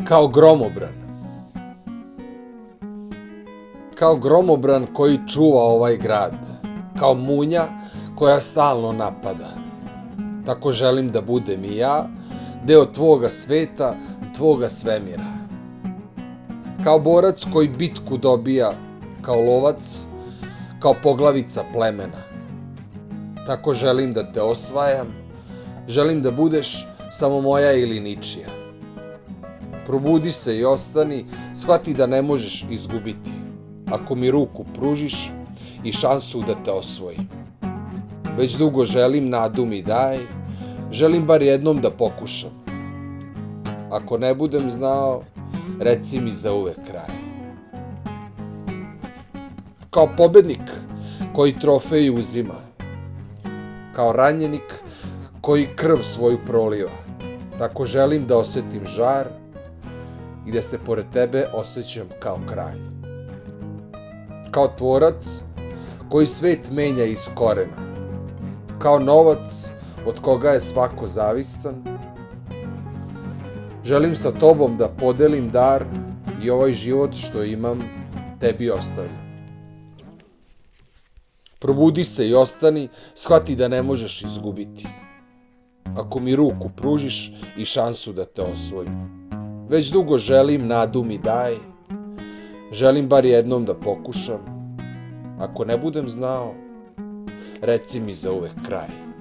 Kao gromobran. Kao gromobran koji čuva ovaj grad. Kao munja koja stalno napada. Tako želim da budem i ja, deo tvoga sveta, tvoga svemira. Kao borac koji bitku dobija, kao lovac, kao poglavica plemena. Tako želim da te osvajam, želim da budeš samo moja ili ničija. Probudi se i ostani, shvati da ne možeš izgubiti, ako mi ruku pružiš i šansu da te osvojim. Već dugo želim, nadu mi daj, želim bar jednom da pokušam. Ako ne budem znao, reci mi za uvek kraj. Kao pobednik koji trofej uzima, kao ranjenik koji krv svoju proliva, tako želim da osetim žar i da se pored tebe osjećam kao kralj. Kao tvorac koji svet menja iz korena, kao novac od koga je svako zavistan, želim sa tobom da podelim dar i ovaj život što imam tebi ostavljam. Probudi se i ostani, shvati da ne možeš izgubiti, ako mi ruku pružiš i šansu da te osvojim. Već dugo želim, nadu mi daj, želim bar jednom da pokušam. Ako ne budem znao, reci mi za uvek kraj.